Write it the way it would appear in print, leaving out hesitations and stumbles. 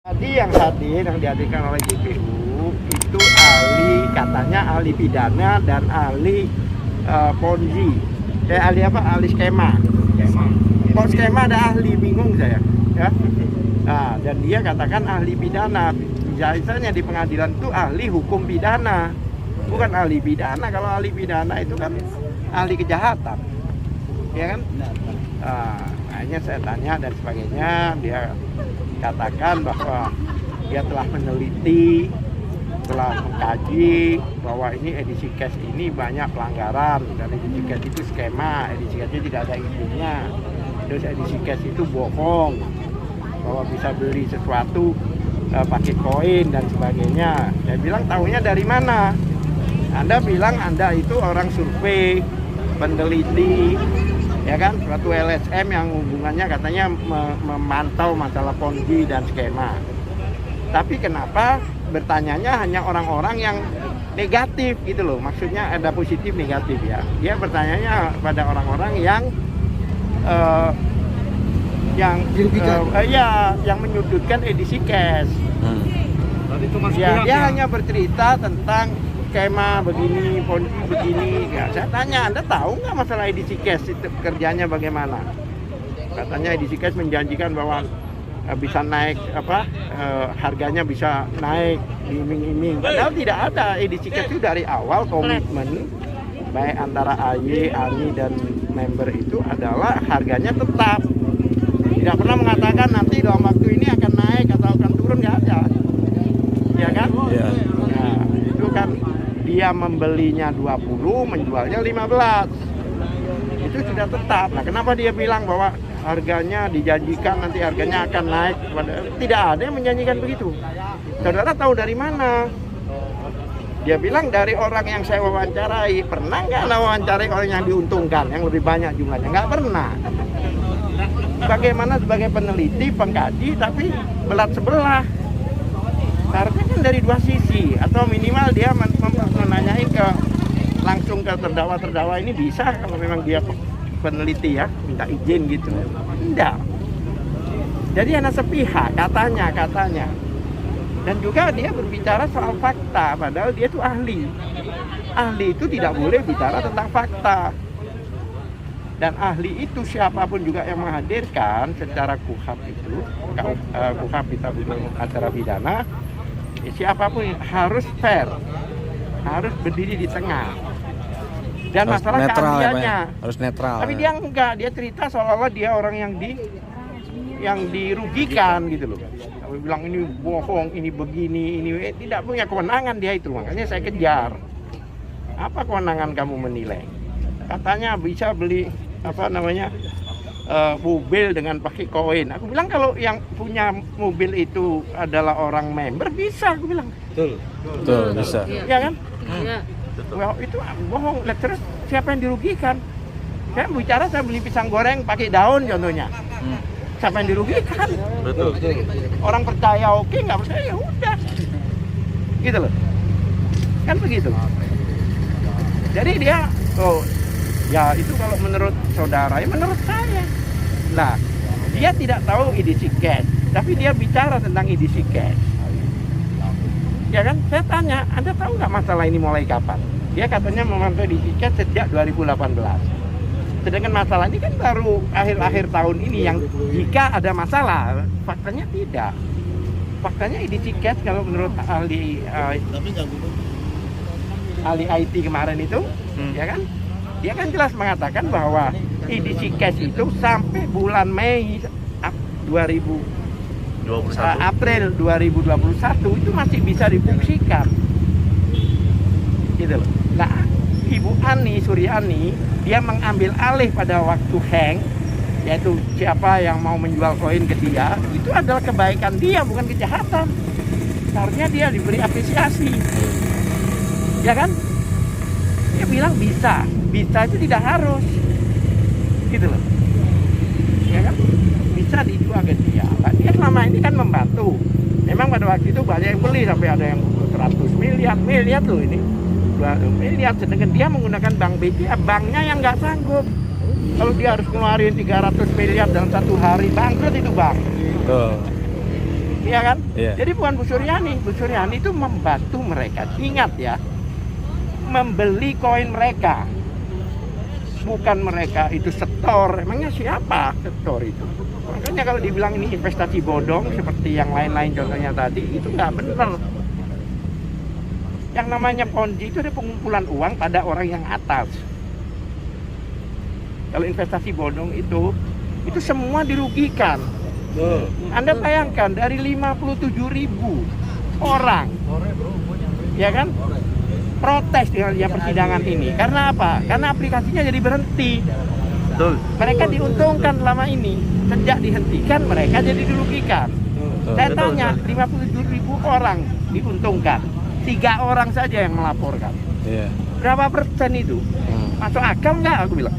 Tadi yang hadir, yang dihadirkan oleh JPU itu ahli, katanya ahli pidana dan ahli ponzi. Ahli apa? Ahli skema. Kok skema ada ahli, bingung saya. Ya. Nah, dan dia katakan ahli pidana. Biasanya di pengadilan itu ahli hukum pidana, bukan ahli pidana. Kalau ahli pidana itu kan ahli kejahatan, ya kan? Akhirnya saya tanya dan sebagainya, dia katakan bahwa dia telah meneliti, telah mengkaji bahwa ini edisi cash ini banyak pelanggaran, dan edisi cash itu skema, edisi cashnya tidak ada izinnya, terus edisi cash itu bohong, bahwa bisa beli sesuatu pakai koin dan sebagainya. Saya bilang tahunya dari mana? Anda bilang Anda itu orang survei, peneliti, ya kan, suatu LSM yang hubungannya katanya memantau masalah ponzi dan skema. Tapi kenapa bertanyanya hanya orang-orang yang negatif gitu loh, maksudnya ada positif negatif ya. Dia bertanyanya pada orang-orang yang yang menyudutkan edisi cash. Dia hanya bercerita tentang skema begini, ponzi begini. Ya, saya tanya, Anda tahu nggak masalah edisi cash itu kerjanya bagaimana? Katanya edisi cash menjanjikan bahwa bisa naik harganya bisa naik, iming-iming. Padahal tidak ada. Edisi cash itu dari awal komitmen baik antara AY, ANI dan member itu adalah harganya tetap. Tidak pernah mengatakan nanti dalam waktu ini akan naik atau akan turun, nggak ada. Ya kan? Ya. Nah, itu kan dia membelinya 20, menjualnya 15. Itu sudah tetap. Nah, kenapa dia bilang bahwa harganya dijanjikan nanti harganya akan naik? Tidak ada yang menjanjikan begitu. Saudara tahu dari mana? Dia bilang dari orang yang saya wawancarai. Pernah nggak wawancarai orang yang diuntungkan, yang lebih banyak jumlahnya? Nggak pernah. Bagaimana sebagai peneliti, pengkaji, tapi belat sebelah. Harusnya kan dari dua sisi, atau minimal dia menanyain langsung ke terdakwa ini bisa kalau memang dia peneliti ya, minta izin gitu. Tidak. Jadi hanya sepihak katanya. Dan juga dia berbicara soal fakta, padahal dia itu ahli. Ahli itu tidak boleh bicara tentang fakta. Dan ahli itu siapapun juga yang menghadirkan secara KUHAP itu, KUHAP kita acara pidana, siapapun harus fair, harus berdiri di tengah. Dan harus masalah keahliannya harus netral. Tapi dia enggak, dia cerita seolah-olah dia orang yang dirugikan gitu loh. Dia bilang ini bohong, ini begini, ini tidak punya kewenangan dia itu, makanya saya kejar. Apa kewenangan kamu menilai? Katanya bisa beli mobil dengan pakai koin. Aku bilang kalau yang punya mobil itu adalah orang member bisa, aku bilang. Betul bisa. Iya kan? Iya. Well, itu bohong. Terus siapa yang dirugikan? Saya bicara saya beli pisang goreng pakai daun contohnya. Siapa yang dirugikan? Betul. Orang percaya oke, nggak percaya ya udah. Gitu loh. Kan begitu. Jadi dia ya itu kalau menurut saudara, ya menurut saya. Nah, dia tidak tahu edisi cash, tapi dia bicara tentang edisi cash. Ya kan? Saya tanya, Anda tahu nggak masalah ini mulai kapan? Dia katanya memantau edisi cash sejak 2018. Sedangkan masalah ini kan baru akhir-akhir tahun ini yang jika ada masalah, faktanya tidak. Faktanya edisi cash kalau menurut ahli IT kemarin itu, ya kan? Dia kan jelas mengatakan bahwa edisi cash itu sampai bulan Mei 2021, April 2021 itu masih bisa difungsikan. Gitu loh. Nah, Ibu Ani Suryani dia mengambil alih pada waktu hang, yaitu siapa yang mau menjual koin ke dia, itu adalah kebaikan dia, bukan kejahatan. Seharusnya dia diberi apresiasi. Ya kan? Dia bilang bisa itu tidak harus, gitu loh, ya kan? Bisa dijual ke dia. Dia selama ini kan membantu. Memang pada waktu itu banyak yang beli sampai ada yang 100 miliar loh ini, 2 miliar. Sedangkan dia menggunakan bank BCA, banknya yang nggak sanggup. Kalau dia harus ngeluarin 300 miliar dalam satu hari, bangkrut itu bank. Iya kan? Iya. Jadi bukan Bu Suryani itu membantu mereka. Ingat ya, membeli koin mereka. Bukan mereka itu setor. Emangnya siapa setor itu? Makanya kalau dibilang ini investasi bodong seperti yang lain-lain contohnya tadi, itu nggak benar. Yang namanya Ponzi itu ada pengumpulan uang pada orang yang atas. Kalau investasi bodong itu semua dirugikan. Anda bayangkan dari 57.000 orang, ya kan, protes dengan persidangan ini. Karena apa? Karena aplikasinya jadi berhenti. Betul. Mereka diuntungkan selama ini. Sejak dihentikan mereka jadi dirugikan. Saya tanya, 57.000 orang diuntungkan, 3 orang saja yang melaporkan. Iya. Berapa persen itu? Masuk akal nggak? Aku bilang.